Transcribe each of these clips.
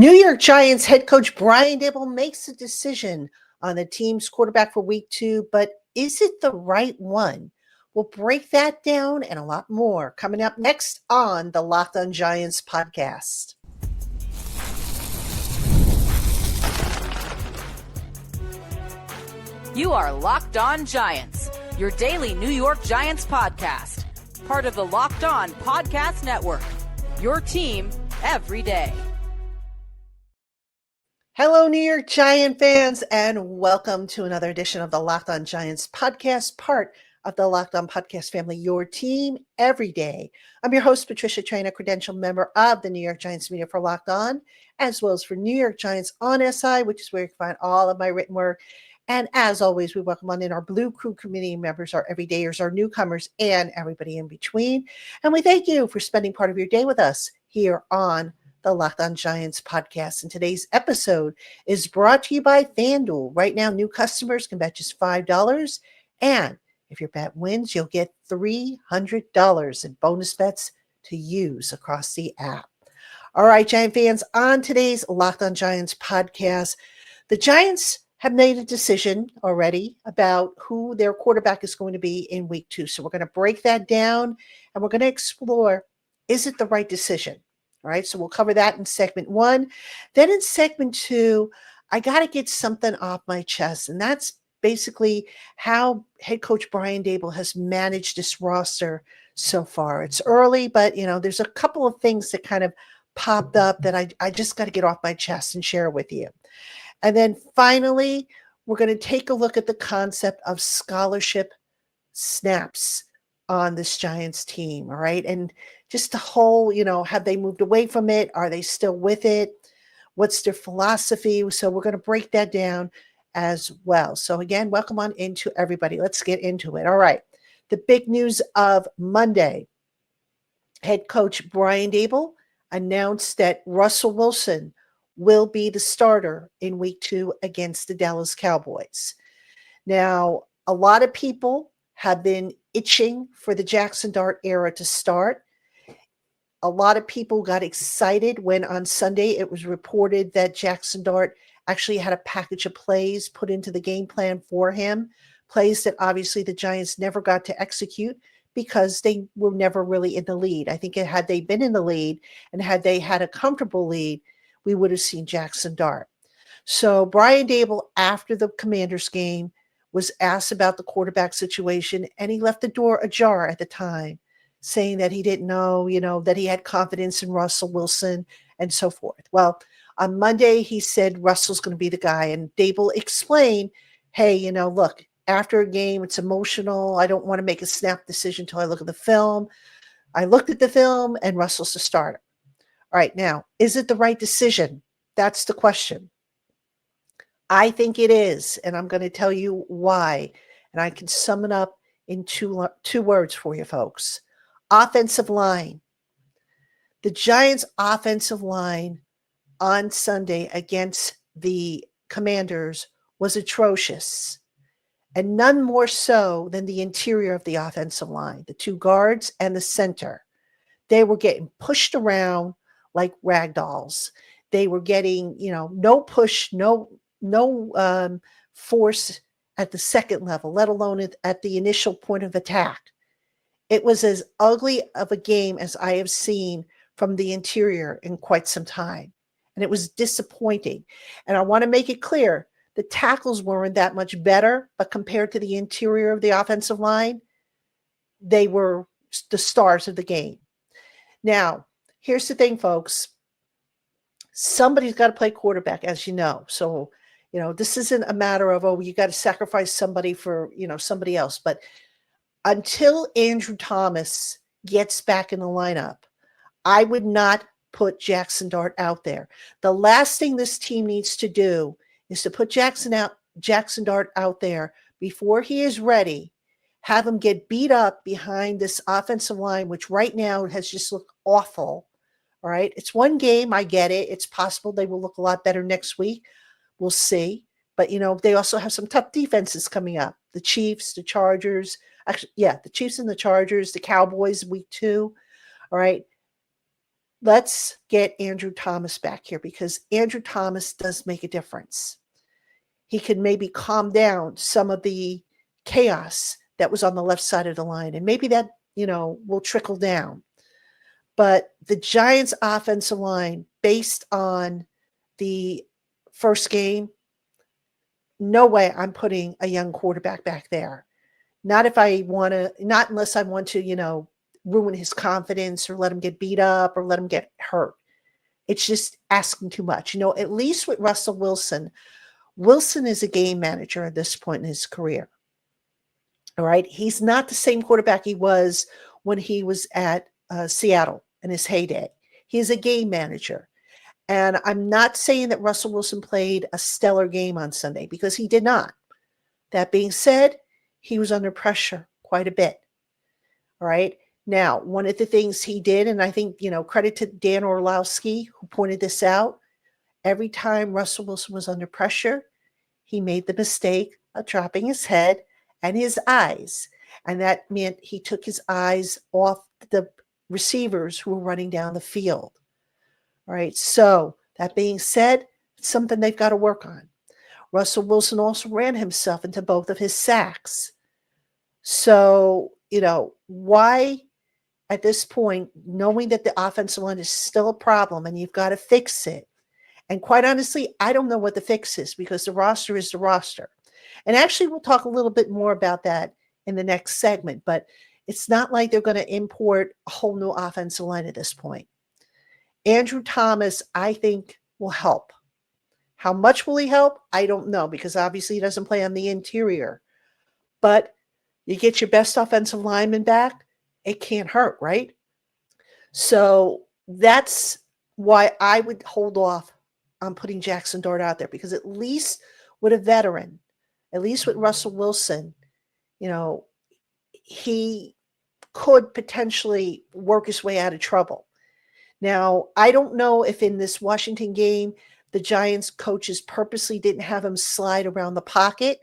New York Giants head coach Brian Daboll makes a decision on the team's quarterback for week 2, but is it the right one? We'll break that down and a lot more coming up next on the Locked On Giants podcast. You are Locked On Giants, your daily New York Giants podcast, part of the Locked On Podcast Network, your team every day. Hello, New York Giant fans, and welcome to another edition of the Locked On Giants podcast, part of the Locked On Podcast family, your team every day. I'm your host, Patricia Train, a credentialed member of the New York Giants media for Locked On, as well as for New York Giants on SI, which is where you can find all of my written work. And as always, we welcome on in our Blue Crew community members, our everydayers, our newcomers, and everybody in between. And we thank you for spending part of your day with us here on the Locked On Giants podcast. And today's episode is brought to you by FanDuel. Right now, new customers can bet just $5. And if your bet wins, you'll get $300 in bonus bets to use across the app. All right, Giant fans, on today's Locked On Giants podcast, the Giants have made a decision already about who their quarterback is going to be in week 2. So we're going to break that down and we're going to explore, is it the right decision? All right, so we'll cover that in segment 1. Then in segment 2, I got to get something off my chest, and that's basically how head coach Brian Daboll has managed this roster so far. It's early, but, there's a couple of things that kind of popped up that I just got to get off my chest and share with you. And then finally, we're going to take a look at the concept of scholarship snaps on this Giants team, all right? And just the whole, have they moved away from it? Are they still with it? What's their philosophy? So we're going to break that down as well. So again, welcome on into everybody. Let's get into it. All right. The big news of Monday, head coach Brian Daboll announced that Russell Wilson will be the starter in week 2 against the Dallas Cowboys. Now, a lot of people have been itching for the Jackson Dart era to start. A lot of people got excited when on Sunday it was reported that Jackson Dart actually had a package of plays put into the game plan for him, plays that obviously the Giants never got to execute because they were never really in the lead. I think had they been in the lead and had they had a comfortable lead, we would have seen Jackson Dart. So Brian Daboll, after the Commanders game, was asked about the quarterback situation, and he left the door ajar at the time, saying that he didn't know, that he had confidence in Russell Wilson and so forth. Well, on Monday, he said Russell's going to be the guy, and Daboll explained, hey, look, after a game, it's emotional. I don't want to make a snap decision until I look at the film. I looked at the film, and Russell's the starter. All right, now, is it the right decision? That's the question. I think it is, and I'm going to tell you why. And I can sum it up in two words for you folks. Offensive line. The Giants' offensive line on Sunday against the Commanders was atrocious, and none more so than the interior of the offensive line, the 2 guards and the center. They were getting pushed around like rag dolls. They were getting, no push, no force at the second level, let alone at the initial point of attack. It was as ugly of a game as I have seen from the interior in quite some time. And it was disappointing. And I want to make it clear, the tackles weren't that much better, but compared to the interior of the offensive line, they were the stars of the game. Now, here's the thing, folks. Somebody's got to play quarterback, as you know. So, this isn't a matter of, you got to sacrifice somebody for, somebody else. But until Andrew Thomas gets back in the lineup, I would not put Jackson Dart out there. The last thing this team needs to do is to put Jackson Dart out there before he is ready, have him get beat up behind this offensive line, which right now has just looked awful. All right. It's one game. I get it. It's possible they will look a lot better next week. We'll see. But, they also have some tough defenses coming up. The Chiefs, the Chargers. Actually, yeah, the Chiefs and the Chargers, the Cowboys week 2. All right. Let's get Andrew Thomas back here because Andrew Thomas does make a difference. He could maybe calm down some of the chaos that was on the left side of the line. And maybe that, will trickle down. But the Giants offensive line, based on the first game, no way I'm putting a young quarterback back there. Not if I want to, not unless I want to, ruin his confidence or let him get beat up or let him get hurt. It's just asking too much. At least with Russell Wilson, Wilson is a game manager at this point in his career. All right. He's not the same quarterback he was when he was at Seattle in his heyday. He's a game manager. And I'm not saying that Russell Wilson played a stellar game on Sunday because he did not. That being said, he was under pressure quite a bit. All right. Now, one of the things he did, and I think, credit to Dan Orlowski who pointed this out, every time Russell Wilson was under pressure, he made the mistake of dropping his head and his eyes. And that meant he took his eyes off the receivers who were running down the field. All right. So that being said, it's something they've got to work on. Russell Wilson also ran himself into both of his sacks. So, why at this point, knowing that the offensive line is still a problem and you've got to fix it? And quite honestly, I don't know what the fix is because the roster is the roster. And actually, we'll talk a little bit more about that in the next segment, but it's not like they're going to import a whole new offensive line at this point. Andrew Thomas, I think, will help. How much will he help? I don't know because obviously he doesn't play on the interior. But you get your best offensive lineman back, it can't hurt, right? So that's why I would hold off on putting Jackson Dart out there because at least with a veteran, at least with Russell Wilson, he could potentially work his way out of trouble. Now, I don't know if in this Washington game, the Giants coaches purposely didn't have him slide around the pocket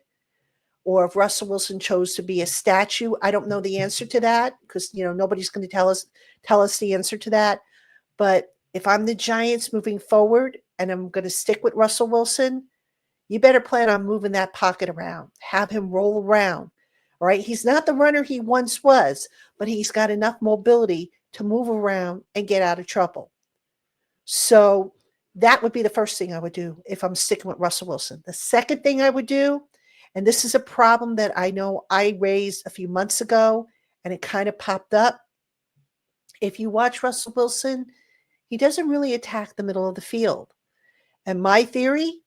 or if Russell Wilson chose to be a statue. I don't know the answer to that because, nobody's going to tell us the answer to that. But if I'm the Giants moving forward and I'm going to stick with Russell Wilson, you better plan on moving that pocket around. Have him roll around. All right. He's not the runner he once was, but he's got enough mobility to move around and get out of trouble. So that would be the first thing I would do if I'm sticking with Russell Wilson. The second thing I would do, and this is a problem that I know I raised a few months ago, and it kind of popped up. If you watch Russell Wilson, he doesn't really attack the middle of the field. And my theory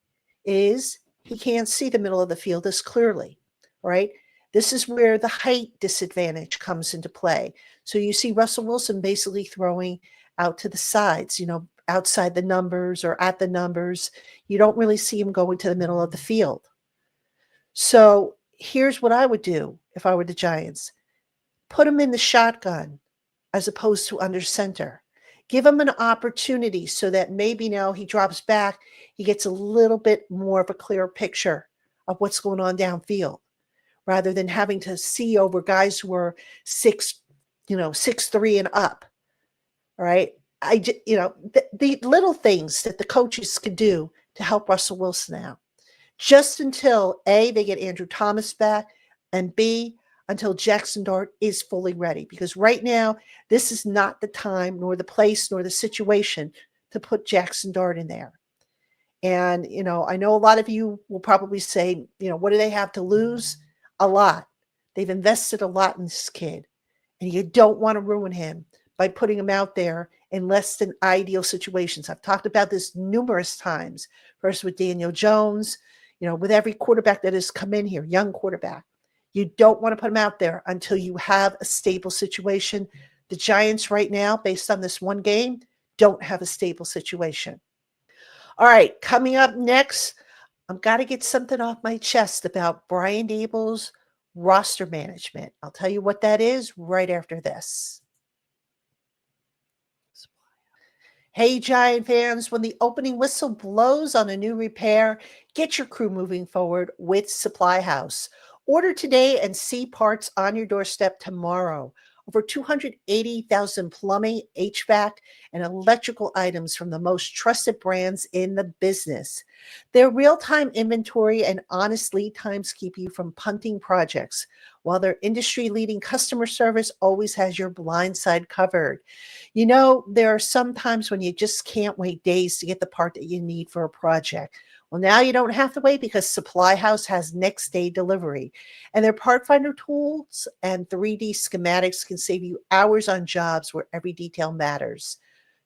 is he can't see the middle of the field as clearly, right? This is where the height disadvantage comes into play. So you see Russell Wilson basically throwing out to the sides, outside the numbers or at the numbers. You don't really see him going to the middle of the field. So here's what I would do if I were the Giants. Put him in the shotgun as opposed to under center. Give him an opportunity so that maybe now he drops back, he gets a little bit more of a clearer picture of what's going on downfield, rather than having to see over guys who are 6'3" and up. All right. The little things that the coaches could do to help Russell Wilson out, just until A, they get Andrew Thomas back, and B, until Jackson Dart is fully ready. Because right now, this is not the time, nor the place, nor the situation to put Jackson Dart in there. And, I know a lot of you will probably say, what do they have to lose? A lot. They've invested a lot in this kid. And you don't want to ruin him by putting him out there in less than ideal situations. I've talked about this numerous times. First with Daniel Jones, with every quarterback that has come in here, young quarterback. You don't want to put him out there until you have a stable situation. The Giants right now, based on this one game, don't have a stable situation. All right, coming up next, I've got to get something off my chest about Brian Daboll's roster management. I'll tell you what that is right after this. Hey, Giant fans, when the opening whistle blows on a new repair, get your crew moving forward with Supply House. Order today and see parts on your doorstep tomorrow. over 280,000 plumbing, HVAC, and electrical items from the most trusted brands in the business. Their real-time inventory and honest lead times keep you from punting projects, while their industry-leading customer service always has your blind side covered. There are some times when you just can't wait days to get the part that you need for a project. Well, now you don't have to wait because Supply House has next day delivery. And their part finder tools and 3D schematics can save you hours on jobs where every detail matters.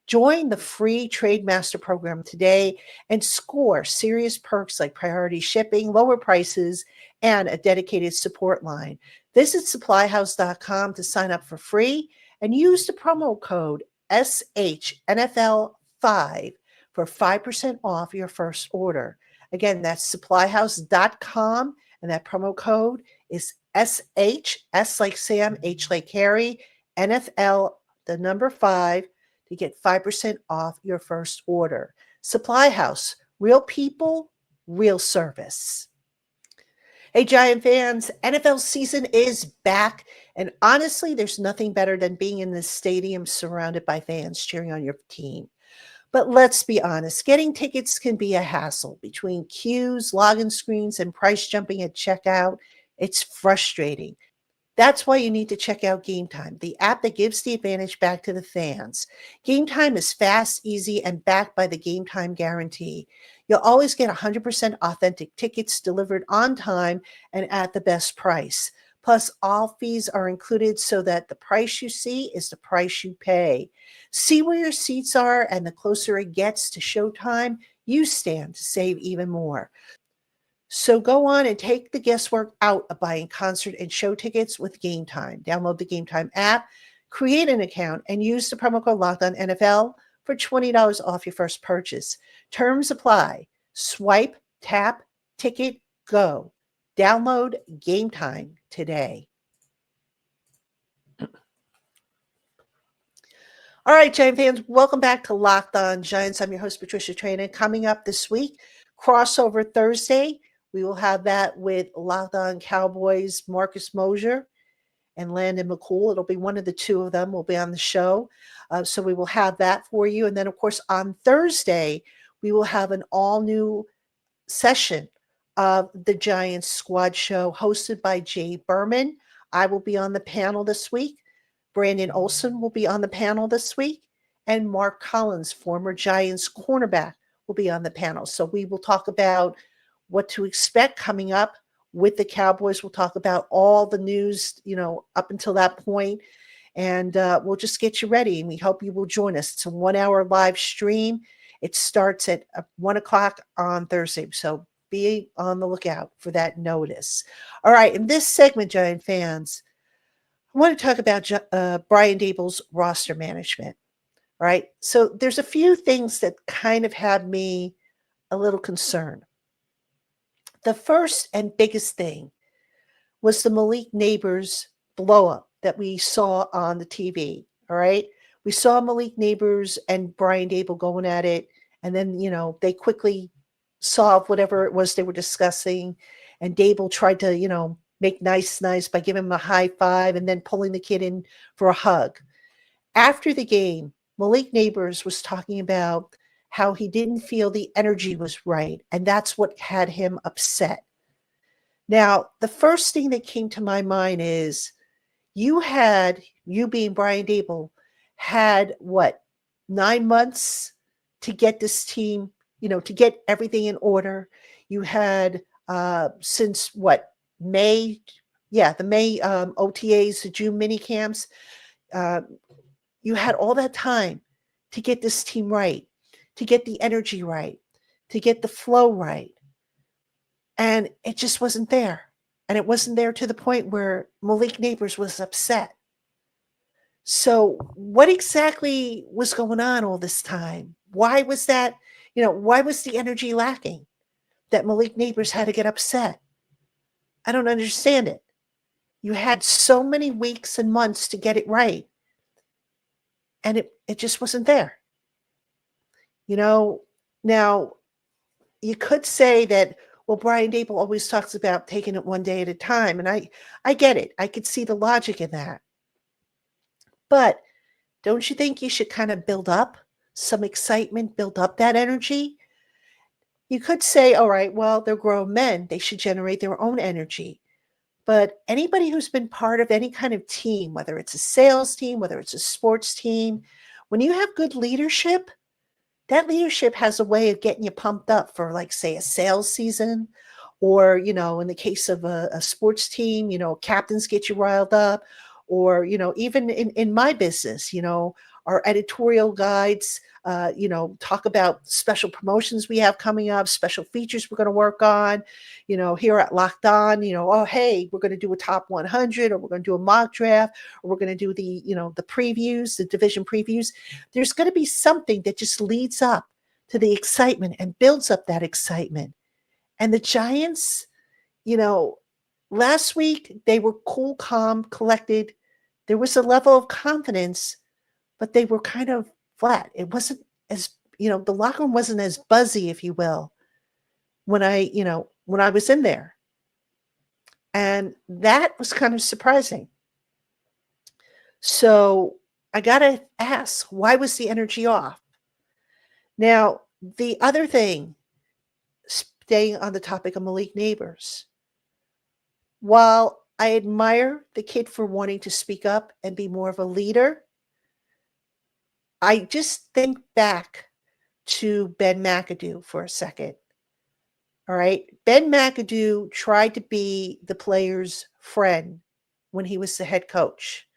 Join the free Trade Master program today and score serious perks like priority shipping, lower prices, and a dedicated support line. Visit supplyhouse.com to sign up for free and use the promo code SHNFL5 for 5% off your first order. Again, that's supplyhouse.com, and that promo code is SH, S like Sam, H like Harry, NFL, the number 5, to get 5% off your first order. Supply House, real people, real service. Hey, Giant fans, NFL season is back. And honestly, there's nothing better than being in the stadium surrounded by fans cheering on your team. But let's be honest, getting tickets can be a hassle. Between queues, login screens, and price jumping at checkout, it's frustrating. That's why you need to check out Game Time, the app that gives the advantage back to the fans. Game Time is fast, easy, and backed by the Game Time guarantee. You'll always get 100% authentic tickets delivered on time and at the best price. Plus, all fees are included so that the price you see is the price you pay. See where your seats are, and the closer it gets to showtime, you stand to save even more. So go on and take the guesswork out of buying concert and show tickets with Game Time. Download the Game Time app, create an account, and use the promo code LOCKEDONNFL for $20 off your first purchase. Terms apply. Swipe, tap, ticket, go. Download Game Time today. All right, Giant fans, welcome back to Locked On Giants. I'm your host, Patricia Traina. Coming up this week, crossover Thursday. We will have that with Locked On Cowboys, Marcus Mosher and Landon McCool. It'll be one of the two of them will be on the show. So we will have that for you. And then, of course, on Thursday, we will have an all-new session of the Giants Squad Show hosted by Jay Berman. I will be on the panel this week. Brandon Olson will be on the panel this week. And Mark Collins, former Giants cornerback, will be on the panel. So we will talk about what to expect coming up with the Cowboys. We'll talk about all the news, up until that point, and we'll just get you ready. And we hope you will join us. It's a 1-hour live stream. It starts at 1 o'clock on Thursday. So be on the lookout for that notice. All right. In this segment, Giant fans, I want to talk about Brian Daboll's roster management. All right. So there's a few things that kind of have me a little concerned. The first and biggest thing was the Malik Neighbors blow up that we saw on the TV. All right. We saw Malik Neighbors and Brian Daboll going at it. And then, they quickly solved whatever it was they were discussing. And Daboll tried to, make nice by giving him a high five and then pulling the kid in for a hug. After the game, Malik Neighbors was talking about how he didn't feel the energy was right. And that's what had him upset. Now, the first thing that came to my mind is you being Brian Daboll, had 9 months to get this team, to get everything in order. You had since May? Yeah, the May OTAs, the June mini camps. You had all that time to get this team right, to get the energy right, to get the flow right. And it just wasn't there. And it wasn't there to the point where Malik Neighbors was upset. So what exactly was going on all this time? Why was that, why was the energy lacking that Malik Neighbors had to get upset? I don't understand it. You had so many weeks and months to get it right. And it just wasn't there. Now you could say that, well, Brian Daboll always talks about taking it one day at a time. And I get it. I could see the logic in that. But don't you think you should kind of build up some excitement, build up that energy? You could say, all right, well, they're grown men. They should generate their own energy. But anybody who's been part of any kind of team, whether it's a sales team, whether it's a sports team, when you have good leadership, that leadership has a way of getting you pumped up for, like, say, a sales season, or, in the case of a sports team, captains get you riled up, or, even in my business, our editorial guides, talk about special promotions we have coming up, special features we're going to work on, here at Locked On, oh, hey, we're going to do a top 100, or we're going to do a mock draft, or we're going to do the previews, the division previews. There's going to be something that just leads up to the excitement and builds up that excitement. And the Giants, last week they were cool, calm, collected. There was a level of confidence, but they were kind of flat. It wasn't as, the locker room wasn't as buzzy, if you will, when I was in there. And that was kind of surprising. So I got to ask, why was the energy off? Now, the other thing, staying on the topic of Malik Neighbors, while I admire the kid for wanting to speak up and be more of a leader, I just think back to Ben McAdoo for a second. All right. Ben McAdoo tried to be the player's friend when he was the head coach.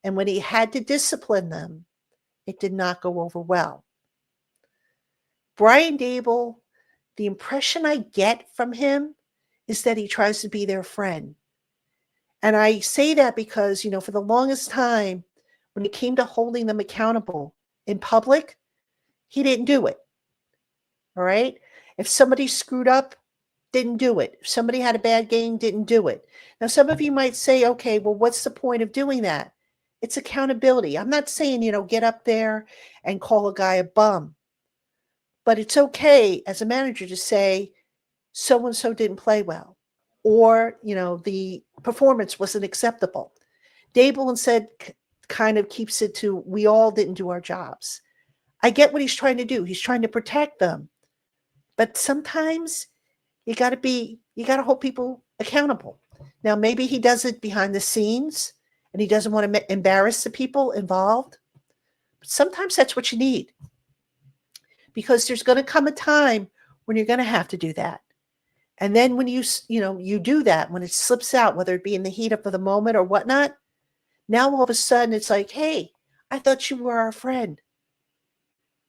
And when he had to discipline them, it did not go over well. Brian Daboll, the impression I get from him is that he tries to be their friend. And I say that because, for the longest time, when it came to holding them accountable in public, he didn't do it. All right. If somebody screwed up, didn't do it. If somebody had a bad game, didn't do it. Now, some of you might say, okay, well, what's the point of doing that? It's accountability. I'm not saying, get up there and call a guy a bum. But it's okay as a manager to say, so-and-so didn't play well, or, the performance wasn't acceptable. Daboll instead kind of keeps it to, we all didn't do our jobs. I get what he's trying to do. He's trying to protect them. But sometimes you got to hold people accountable. Now, maybe he does it behind the scenes and he doesn't want to embarrass the people involved. But sometimes that's what you need. Because there's going to come a time when you're going to have to do that. And then when you do that, when it slips out, whether it be in the heat of the moment or whatnot, now all of a sudden it's like, hey, I thought you were our friend.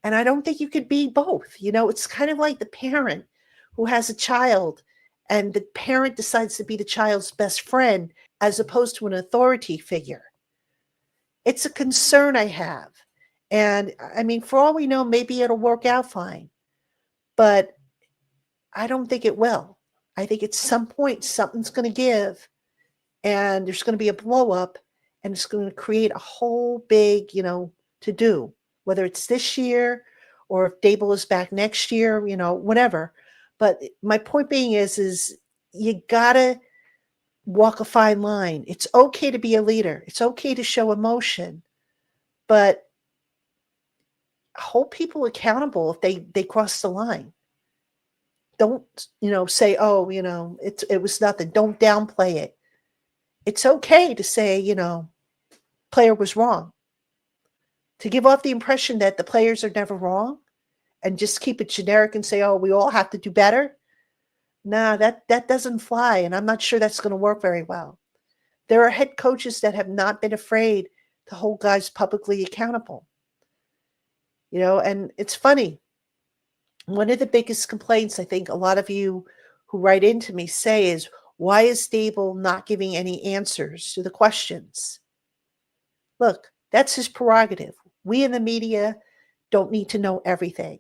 And I don't think you could be both. It's kind of like the parent who has a child and the parent decides to be the child's best friend as opposed to an authority figure. It's a concern I have. And I mean, for all we know, maybe it'll work out fine, but I don't think it will. I think at some point something's going to give and there's going to be a blow up and it's going to create a whole big, to do, whether it's this year or if Daboll is back next year, whatever. But my point being is you got to walk a fine line. It's okay to be a leader. It's okay to show emotion, but hold people accountable if they cross the line. Don't, say, oh, it was nothing. Don't downplay it. It's okay to say, player was wrong. To give off the impression that the players are never wrong and just keep it generic and say, oh, we all have to do better. Nah, that doesn't fly. And I'm not sure that's going to work very well. There are head coaches that have not been afraid to hold guys publicly accountable. And it's funny. One of the biggest complaints I think a lot of you who write into me say is, why is Daboll not giving any answers to the questions? Look, that's his prerogative. We in the media don't need to know everything.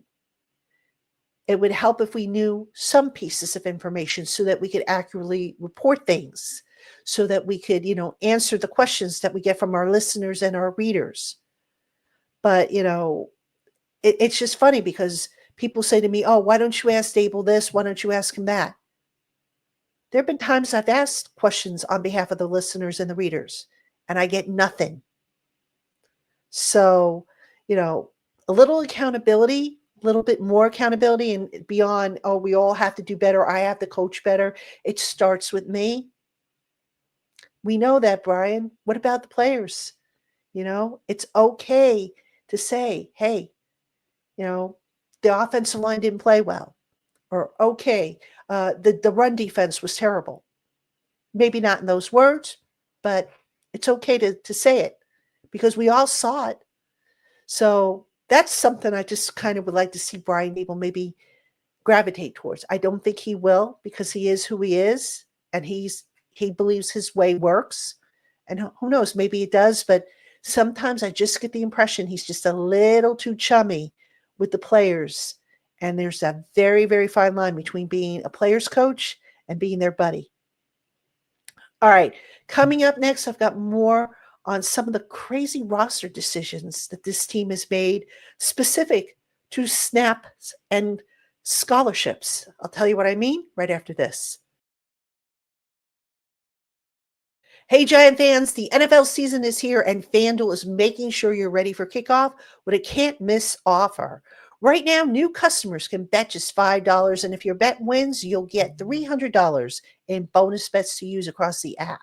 It would help if we knew some pieces of information so that we could accurately report things, so that we could, answer the questions that we get from our listeners and our readers. But, it's just funny because people say to me, oh, why don't you ask Daboll this? Why don't you ask him that? There have been times I've asked questions on behalf of the listeners and the readers, and I get nothing. So, you know, a little accountability, a little bit more accountability, and beyond, oh, we all have to do better. I have to coach better. It starts with me. We know that, Brian. What about the players? It's okay to say, hey, you know, the offensive line didn't play well, or okay, the run defense was terrible. Maybe not in those words, but it's okay to say it because we all saw it. So that's something I just kind of would like to see Brian Daboll maybe gravitate towards. I don't think he will because he is who he is and he believes his way works. And who knows, maybe it does, but sometimes I just get the impression he's just a little too chummy with the players. And there's a very, very fine line between being a player's coach and being their buddy. All right, coming up next, I've got more on some of the crazy roster decisions that this team has made specific to snaps and scholarships. I'll tell you what I mean right after this. Hey, Giant fans, the NFL season is here, and FanDuel is making sure you're ready for kickoff with a can't miss offer. Right now, new customers can bet just $5, and if your bet wins, you'll get $300 in bonus bets to use across the app.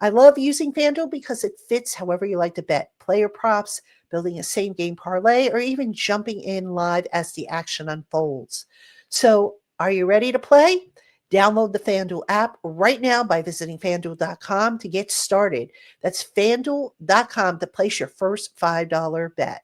I love using FanDuel because it fits however you like to bet. Player props, building a same game parlay, or even jumping in live as the action unfolds. So, are you ready to play? Download the FanDuel app right now by visiting FanDuel.com to get started. That's FanDuel.com to place your first $5 bet.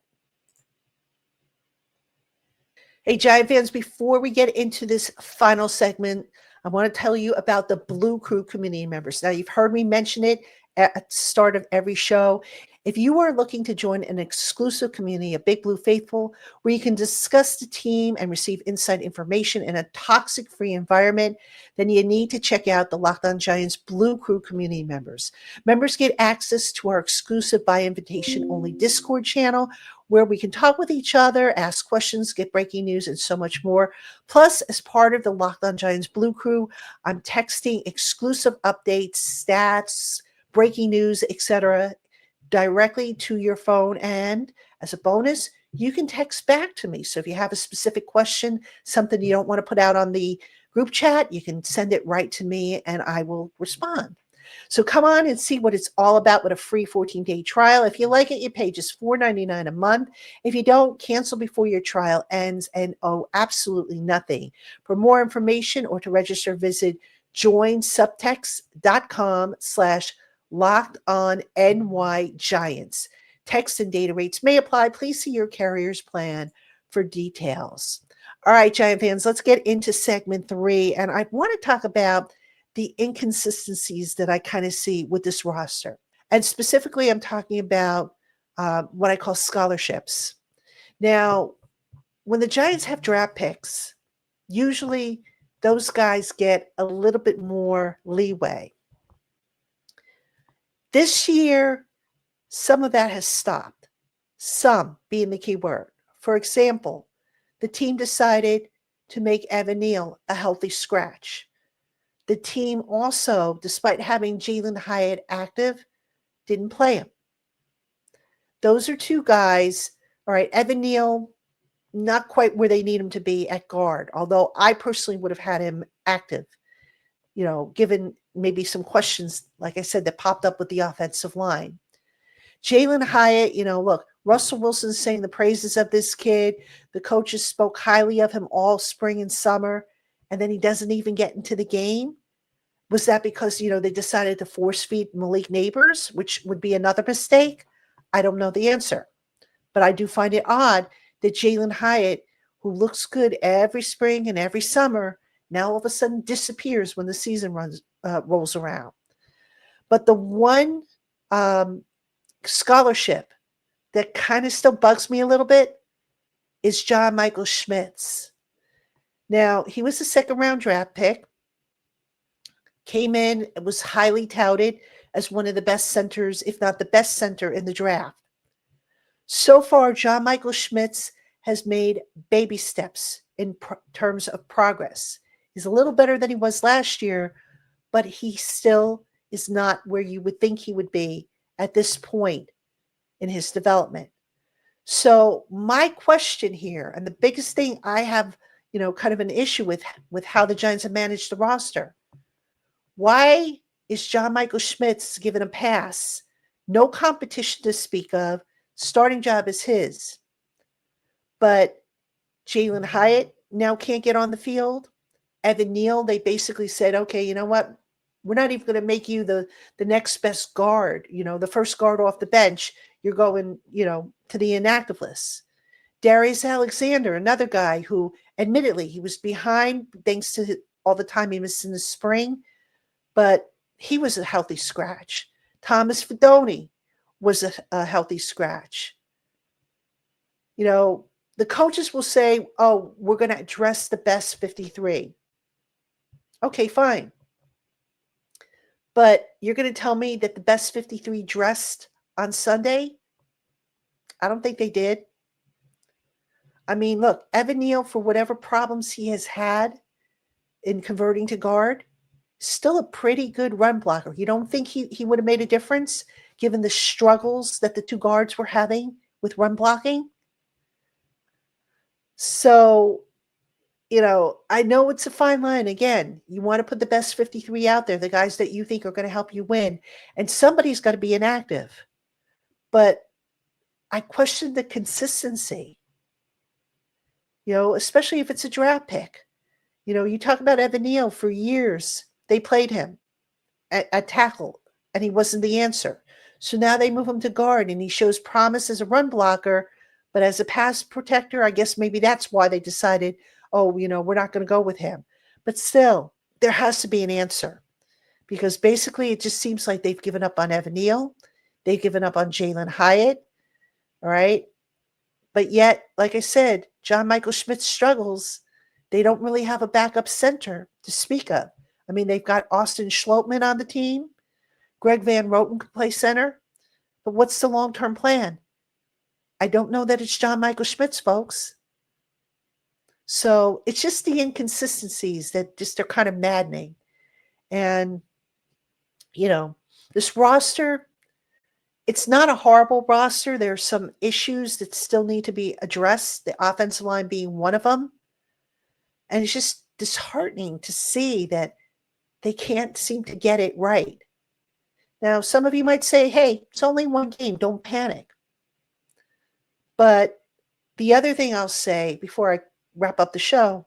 Hey, Giant fans, before we get into this final segment, I want to tell you about the Blue Crew community members. Now, you've heard me mention it at the start of every show. If you are looking to join an exclusive community of Big Blue Faithful, where you can discuss the team and receive inside information in a toxic-free environment, then you need to check out the Locked On Giants Blue Crew community members. Members get access to our exclusive by invitation only Discord channel, where we can talk with each other, ask questions, get breaking news, and so much more. Plus, as part of the Locked On Giants Blue Crew, I'm texting exclusive updates, stats, breaking news, etc., directly to your phone. And as a bonus, you can text back to me. So if you have a specific question, something you don't want to put out on the group chat, you can send it right to me and I will respond. So come on and see what it's all about with a free 14-day trial. If you like it, you pay just $4.99 a month. If you don't, cancel before your trial ends and owe absolutely nothing. For more information or to register, visit joinsubtext.com/Locked On NY Giants. Text and data rates may apply. Please see your carrier's plan for details. All right, Giant fans, let's get into segment 3. And I want to talk about the inconsistencies that I kind of see with this roster. And specifically, I'm talking about what I call scholarships. Now, when the Giants have draft picks, usually those guys get a little bit more leeway. This year, some of that has stopped, some being the key word. For example, the team decided to make Evan Neal a healthy scratch. The team also, despite having Jalin Hyatt active, didn't play him. Those are two guys. All right, Evan Neal, not quite where they need him to be at guard, although I personally would have had him active, given maybe some questions, like I said, that popped up with the offensive line. Jalin Hyatt, look, Russell Wilson's saying the praises of this kid. The coaches spoke highly of him all spring and summer, and then he doesn't even get into the game. Was that because, they decided to force feed Malik Neighbors, which would be another mistake? I don't know the answer. But I do find it odd that Jalin Hyatt, who looks good every spring and every summer, now all of a sudden disappears when the season rolls around. But the one scholarship that kind of still bugs me a little bit is John Michael Schmitz. Now, he was a second-round draft pick. Came in, was highly touted as one of the best centers, if not the best center in the draft. So far, John Michael Schmitz has made baby steps in terms of progress. He's a little better than he was last year, but he still is not where you would think he would be at this point in his development. So my question here, and the biggest thing I have, kind of an issue with how the Giants have managed the roster. Why is John Michael Schmitz given a pass? No competition to speak of. Starting job is his. But Jalen Hyatt now can't get on the field. Evan Neal, they basically said, okay, you know what? We're not even going to make you the next best guard, the first guard off the bench. You're going, to the inactive list. Darius Alexander, another guy who admittedly he was behind thanks to all the time he missed in the spring, but he was a healthy scratch. Thomas Fedoni was a healthy scratch. The coaches will say, oh, we're going to address the best 53. Okay, fine. But you're going to tell me that the best 53 dressed on Sunday? I don't think they did. I mean, look, Evan Neal, for whatever problems he has had in converting to guard, still a pretty good run blocker. You don't think he would have made a difference given the struggles that the two guards were having with run blocking? So, I know it's a fine line. Again, you want to put the best 53 out there, the guys that you think are going to help you win, and somebody's got to be inactive. But I question the consistency, especially if it's a draft pick. You talk about Evan Neal for years. They played him at tackle, and he wasn't the answer. So now they move him to guard, and he shows promise as a run blocker, but as a pass protector, I guess maybe that's why they decided, oh, we're not going to go with him. But still, there has to be an answer because basically it just seems like they've given up on Evan Neal. They've given up on Jalen Hyatt, all right? But yet, like I said, John Michael Schmitz struggles. They don't really have a backup center to speak of. I mean, they've got Austin Schlottman on the team. Greg Van Roten could play center. But what's the long-term plan? I don't know that it's John Michael Schmitz, folks. So it's just the inconsistencies that just are kind of maddening. And, this roster, it's not a horrible roster. There are some issues that still need to be addressed, the offensive line being one of them. And it's just disheartening to see that they can't seem to get it right. Now, some of you might say, hey, it's only one game. Don't panic. But the other thing I'll say before I wrap up the show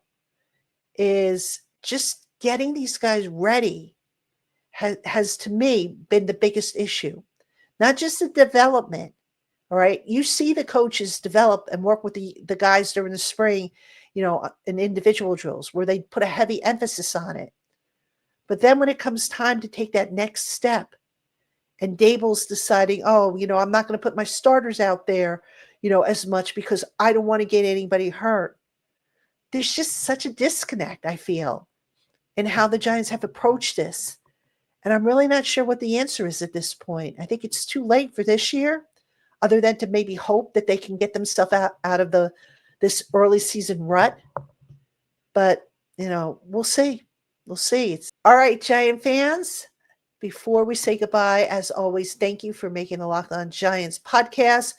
is just getting these guys ready has to me been the biggest issue. Not just the development, all right? You see the coaches develop and work with the guys during the spring, in individual drills where they put a heavy emphasis on it. But then when it comes time to take that next step and Daboll's deciding, oh, I'm not going to put my starters out there, as much because I don't want to get anybody hurt. There's just such a disconnect, I feel, in how the Giants have approached this. And I'm really not sure what the answer is at this point. I think it's too late for this year, other than to maybe hope that they can get themselves out of this early season rut. But, we'll see. We'll see. All right, Giant fans. Before we say goodbye, as always, thank you for making the Locked On Giants podcast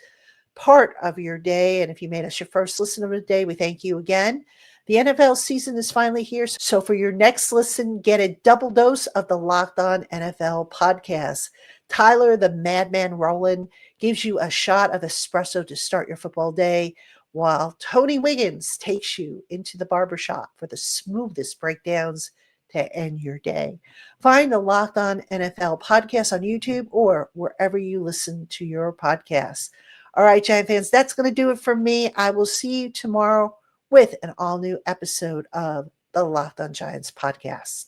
part of your day. And if you made us your first listen of the day, we thank you again. The NFL season is finally here. So for your next listen, get a double dose of the Locked On NFL podcast. Tyler, the Madman Rowland, gives you a shot of espresso to start your football day, while Tony Wiggins takes you into the barbershop for the smoothest breakdowns to end your day. Find the Locked On NFL podcast on YouTube or wherever you listen to your podcasts. All right, Giant fans, that's going to do it for me. I will see you tomorrow with an all-new episode of the Locked On Giants podcast.